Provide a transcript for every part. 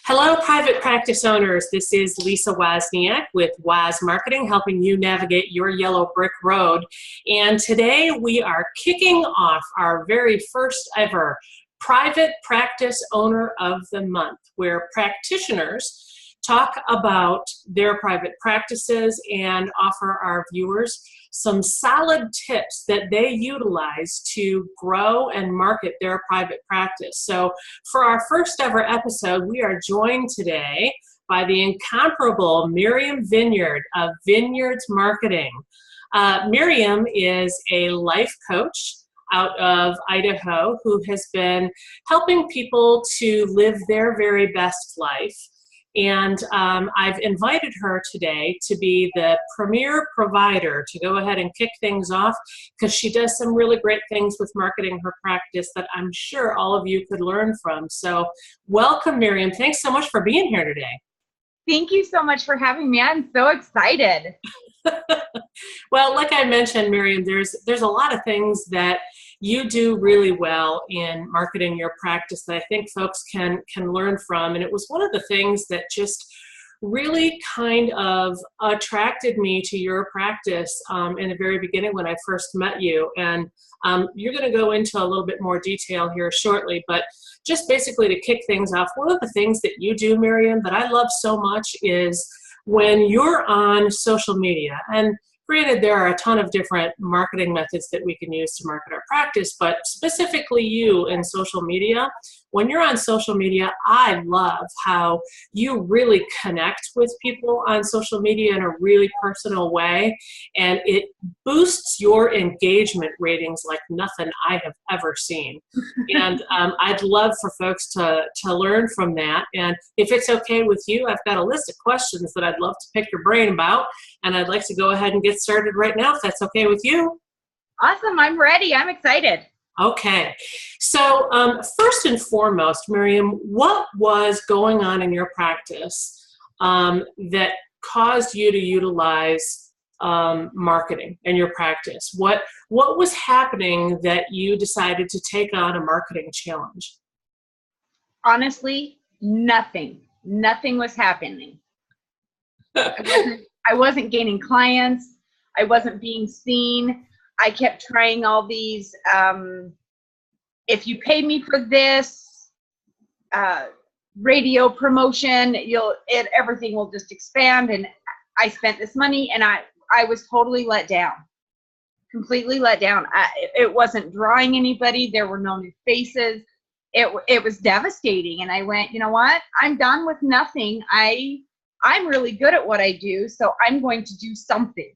Hello, private practice owners. This is Lisa Wozniak with Woz Marketing, helping you navigate your yellow brick road. And today we are kicking off our very first ever Private Practice Owner of the Month, where practitioners talk about their private practices and offer our viewers some solid tips that they utilize to grow and market their private practice. So for our first ever episode, we are joined today by the incomparable Miriam Vineyard of Vineyards Marketing. Miriam is a life coach out of Idaho who has been helping people to live their very best life. And I've invited her today to be the premier provider to go ahead and kick things off, because she does some really great things with marketing her practice that I'm sure all of you could learn from. So welcome, Miriam. Thanks so much for being here today. Thank you so much for having me. I'm so excited. Well, like I mentioned, Miriam, there's a lot of things that you do really well in marketing your practice that I think folks can learn from. And it was one of the things that just really kind of attracted me to your practice in the very beginning when I first met you. And you're going to go into a little bit more detail here shortly, but just basically to kick things off, one of the things that you do, Miriam, that I love so much is when you're on social media. And granted, there are a ton of different marketing methods that we can use to market our practice, but specifically you in social media, when you're on social media, I love how you really connect with people on social media in a really personal way, and it boosts your engagement ratings like nothing I have ever seen. And I'd love for folks to learn from that. And if it's okay with you, I've got a list of questions that I'd love to pick your brain about, and I'd like to go ahead and get started right now, if that's okay with you. Awesome. I'm ready. I'm excited. Okay. So first and foremost, Miriam, what was going on in your practice that caused you to utilize marketing in your practice? What was happening that you decided to take on a marketing challenge? Honestly, nothing. Nothing was happening. I wasn't gaining clients. I wasn't being seen. I kept trying all these, if you pay me for this radio promotion, everything will just expand. And I spent this money, and I was totally let down, completely let down. It wasn't drawing anybody. There were no new faces. It was devastating. And I went, you know what? I'm done with nothing. I'm really good at what I do, so I'm going to do something.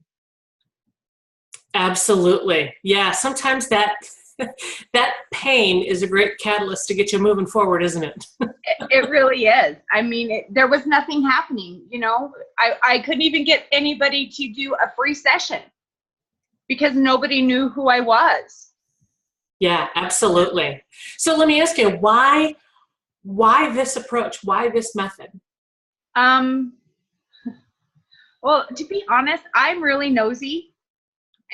Absolutely. Yeah, sometimes that pain is a great catalyst to get you moving forward, isn't it? It really is. I mean, there was nothing happening, you know. I couldn't even get anybody to do a free session because nobody knew who I was. Yeah, absolutely. So let me ask you, why this approach? Why this method? Well, to be honest, I'm really nosy.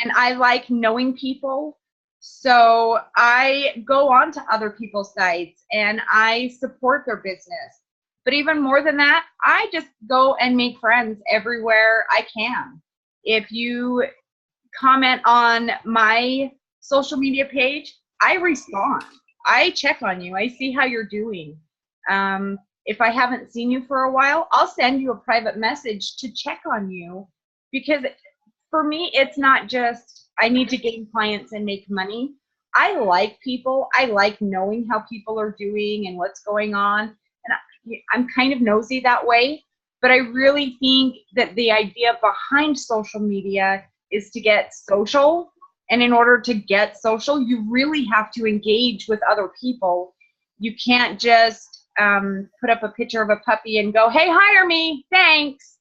And I like knowing people, so I go on to other people's sites and I support their business. But even more than that, I just go and make friends everywhere I can. If you comment on my social media page, I respond. I check on you. I see how you're doing. If I haven't seen you for a while, I'll send you a private message to check on you, because for me, it's not just I need to gain clients and make money. I like people. I like knowing how people are doing and what's going on. And I'm kind of nosy that way. But I really think that the idea behind social media is to get social. And in order to get social, you really have to engage with other people. You can't just put up a picture of a puppy and go, hey, hire me, thanks,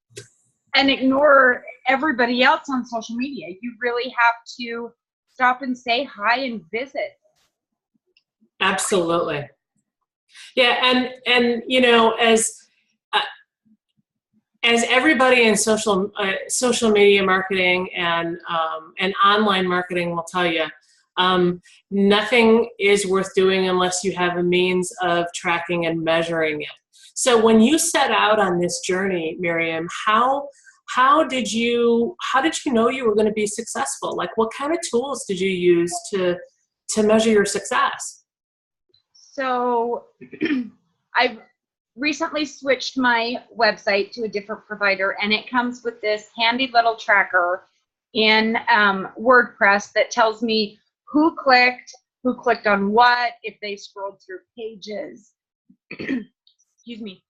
and ignore everybody else on social media. You really have to stop and say hi and visit. Absolutely. Yeah, and you know, as everybody in social media marketing and online marketing will tell you, Nothing is worth doing unless you have a means of tracking and measuring it. So when you set out on this journey, Miriam, how did you know you were going to be successful? Like, what kind of tools did you use to measure your success? So I've recently switched my website to a different provider, and it comes with this handy little tracker in WordPress that tells me who clicked on what, if they scrolled through pages, excuse me,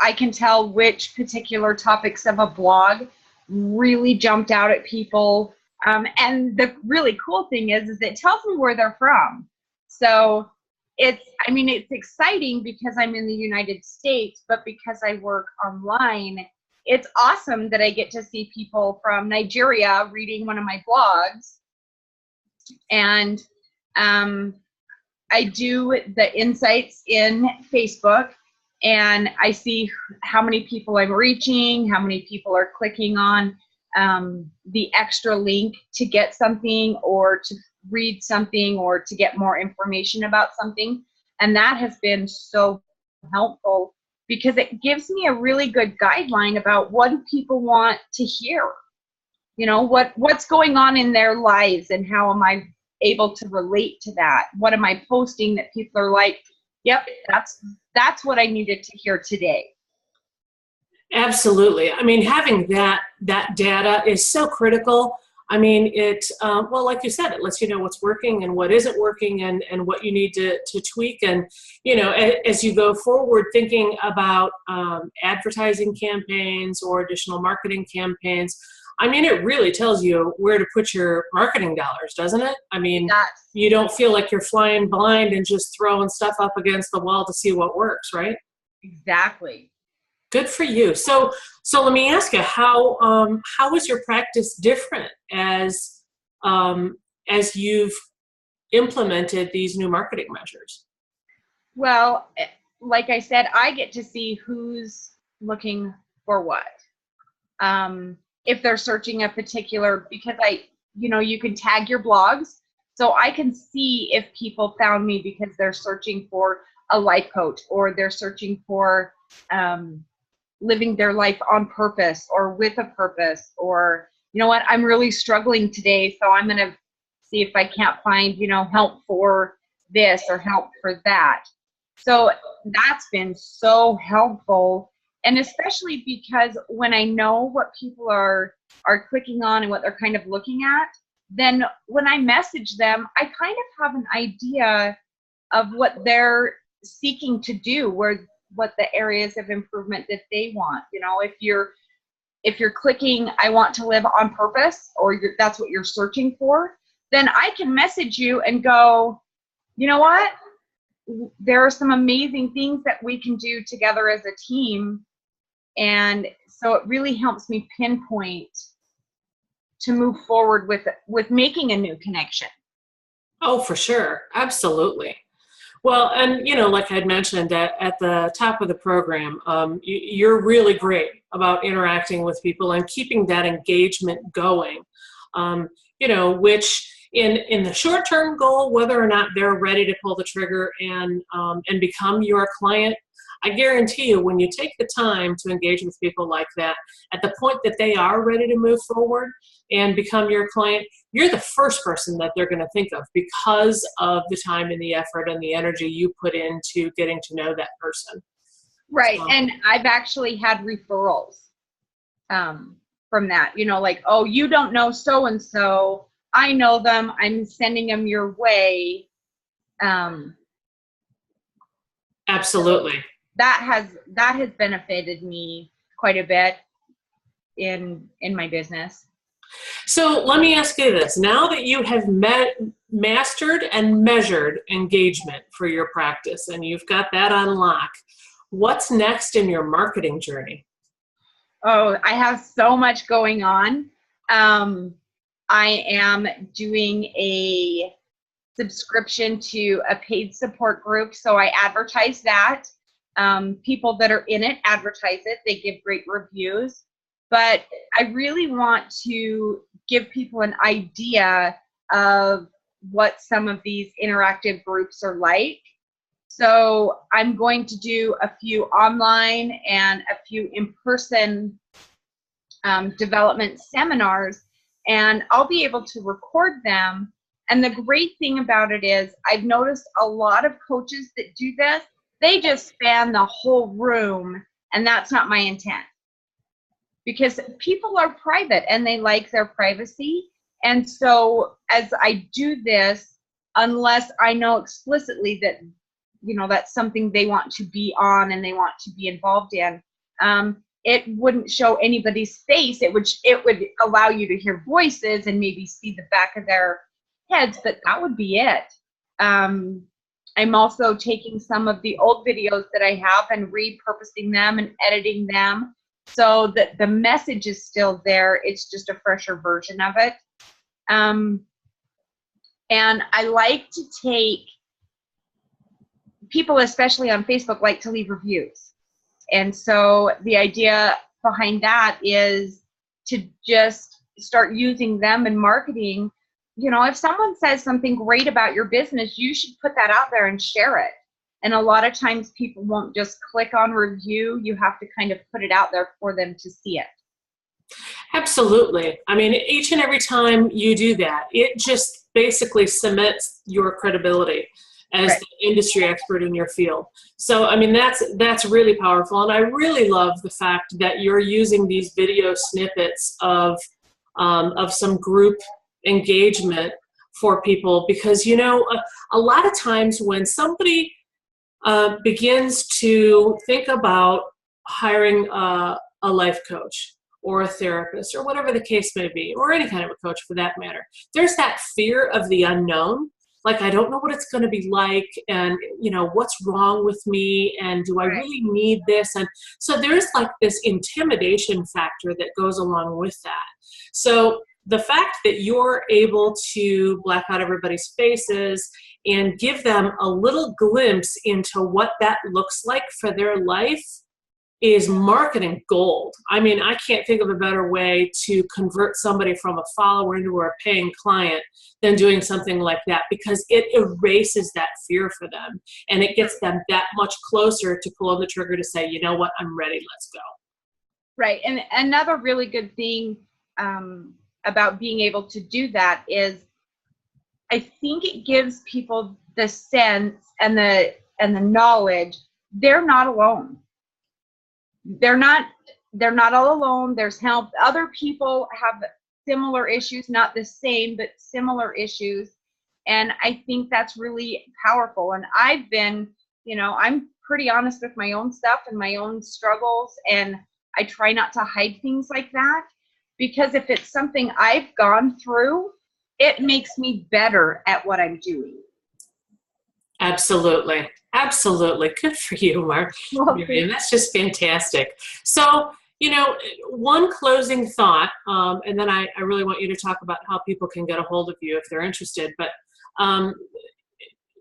I can tell which particular topics of a blog really jumped out at people. And the really cool thing is it tells me where they're from. So it's exciting because I'm in the United States, but because I work online, it's awesome that I get to see people from Nigeria reading one of my blogs. And I do the insights in Facebook, and I see how many people I'm reaching, how many people are clicking on the extra link to get something or to read something or to get more information about something. And that has been so helpful because it gives me a really good guideline about what do people want to hear. You know, what's going on in their lives and how am I able to relate to that? What am I posting that people are like, yep, that's what I needed to hear today. Absolutely. I mean, having that data is so critical. I mean, well, like you said, it lets you know what's working and what isn't working and what you need to tweak. And, you know, as you go forward thinking about advertising campaigns or additional marketing campaigns, I mean, it really tells you where to put your marketing dollars, doesn't it? I mean, you don't feel like you're flying blind and just throwing stuff up against the wall to see what works, right? Exactly. Good for you. So let me ask you, how is your practice different as you've implemented these new marketing measures? Well, like I said, I get to see who's looking for what. If they're searching a particular, because you can tag your blogs, so I can see if people found me because they're searching for a life coach or they're searching for living their life on purpose or with a purpose, or, you know what, I'm really struggling today, so I'm going to see if I can't find, help for this or help for that. So that's been so helpful. And especially because when I know what people are clicking on and what they're kind of looking at, then when I message them, I kind of have an idea of what they're seeking to do, what the areas of improvement that they want. You know, if you're clicking, I want to live on purpose, or that's what you're searching for, then I can message you and go, you know what? There are some amazing things that we can do together as a team. And so it really helps me pinpoint to move forward with making a new connection. Oh, for sure. Absolutely. Well, and, like I'd mentioned at the top of the program, you're really great about interacting with people and keeping that engagement going, which in the short-term goal, whether or not they're ready to pull the trigger and become your client, I guarantee you when you take the time to engage with people like that, at the point that they are ready to move forward and become your client, you're the first person that they're going to think of because of the time and the effort and the energy you put into getting to know that person. Right. And I've actually had referrals from that, like, oh, you don't know so-and-so. I know them. I'm sending them your way. Absolutely. That has benefited me quite a bit in my business. So let me ask you this. Now that you have mastered and measured engagement for your practice and you've got that on lock, what's next in your marketing journey? Oh, I have so much going on. I am doing a subscription to a paid support group, so I advertise that. People that are in it advertise it. They give great reviews. but I really want to give people an idea of what some of these interactive groups are like. So I'm going to do a few online and a few in-person development seminars, and I'll be able to record them. And the great thing about it is I've noticed a lot of coaches that do this, they just span the whole room, and that's not my intent. Because people are private and they like their privacy. And so as I do this, unless I know explicitly that, you know, that's something they want to be on and they want to be involved in, it wouldn't show anybody's face. It would allow you to hear voices and maybe see the back of their heads, but that would be it. I'm also taking some of the old videos that I have and repurposing them and editing them so that the message is still there. It's just a fresher version of it. And I like to take people, especially on Facebook, like to leave reviews. And so the idea behind that is to just start using them in marketing. You know, if someone says something great about your business, you should put that out there and share it. And a lot of times people won't just click on review. You have to kind of put it out there for them to see it. Absolutely. I mean, each and every time you do that, it just basically cements your credibility as Right. the industry expert in your field. So, I mean, that's really powerful. And I really love the fact that you're using these video snippets of some group engagement for people, because, you know, a lot of times when somebody begins to think about hiring a life coach or a therapist or whatever the case may be, or any kind of a coach for that matter, there's that fear of the unknown. Like, I don't know what it's going to be like, and, you know, what's wrong with me, and do I Right. really need this? And so there's like this intimidation factor that goes along with that. So the fact that you're able to black out everybody's faces and give them a little glimpse into what that looks like for their life is marketing gold. I mean, I can't think of a better way to convert somebody from a follower into a paying client than doing something like that, because it erases that fear for them, and it gets them that much closer to pulling the trigger to say, you know what, I'm ready, let's go. Right. And another really good thing about being able to do that is I think it gives people the sense and the knowledge they're not alone. They're not all alone. There's help. Other people have similar issues, not the same, but similar issues. And I think that's really powerful. And I've been, you know, I'm pretty honest with my own stuff and my own struggles. And I try not to hide things like that, because if it's something I've gone through, it makes me better at what I'm doing. Absolutely. Absolutely. Good for you, Mark. Miriam, that's just fantastic. So, you know, one closing thought, and then I really want you to talk about how people can get a hold of you if they're interested. But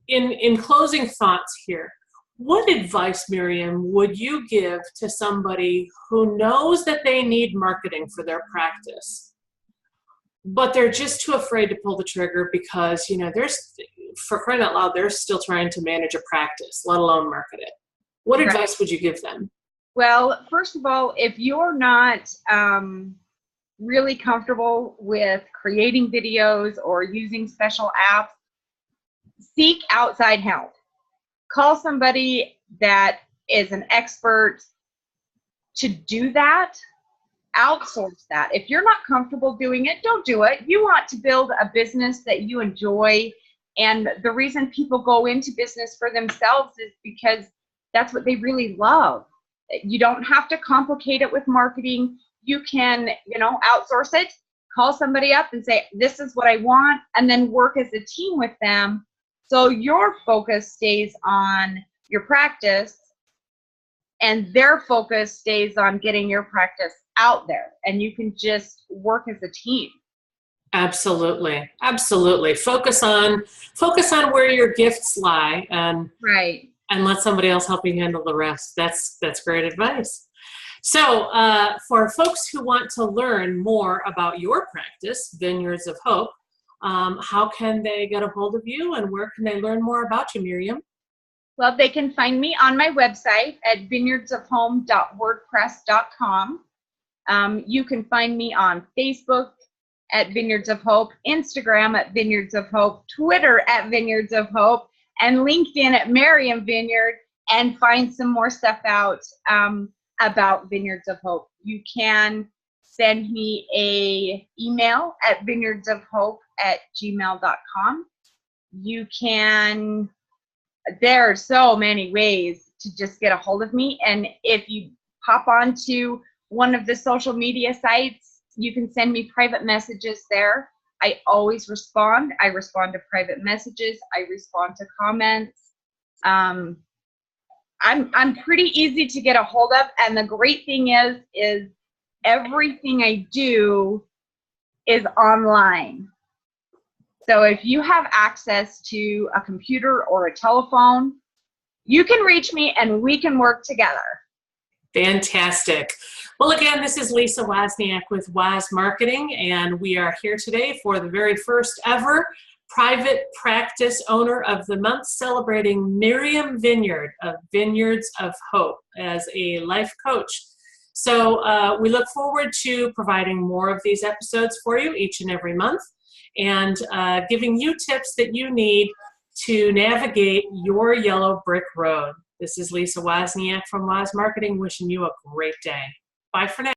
in closing thoughts here, what advice, Miriam, would you give to somebody who knows that they need marketing for their practice, but they're just too afraid to pull the trigger because, you know, for crying out loud, they're still trying to manage a practice, let alone market it? What advice would you give them? Well, first of all, if you're not really comfortable with creating videos or using special apps, seek outside help. Call somebody that is an expert to do that. Outsource that. If you're not comfortable doing it, don't do it. You want to build a business that you enjoy. And the reason people go into business for themselves is because that's what they really love. You don't have to complicate it with marketing. You can, you know, outsource it, call somebody up and say, this is what I want, and then work as a team with them. So your focus stays on your practice and their focus stays on getting your practice out there, and you can just work as a team. Absolutely. Absolutely. Focus on where your gifts lie, and Right. let somebody else help you handle the rest. That's great advice. So for folks who want to learn more about your practice, Vineyards of Hope, how can they get a hold of you, and where can they learn more about you, Miriam? Well, they can find me on my website at vineyardsofhome.wordpress.com. You can find me on Facebook at Vineyards of Hope, Instagram at Vineyards of Hope, Twitter at Vineyards of Hope, and LinkedIn at Miriam Vineyard, and find some more stuff out about Vineyards of Hope. You can send me a email at vineyardsofhope@gmail.com. You can, there are so many ways to just get a hold of me. And if you pop onto one of the social media sites, you can send me private messages there. I always respond. I respond to private messages. I respond to comments. I'm pretty easy to get a hold of, and the great thing is everything I do is online. So if you have access to a computer or a telephone, you can reach me and we can work together. Fantastic. Well, again, this is Lisa Wozniak with Woz Marketing, and we are here today for the very first ever Private Practice Owner of the Month, celebrating Miriam Vineyard of Vineyards of Hope as a life coach. So we look forward to providing more of these episodes for you each and every month, and giving you tips that you need to navigate your yellow brick road. This is Lisa Wozniak from Woz Marketing, wishing you a great day. Bye for now.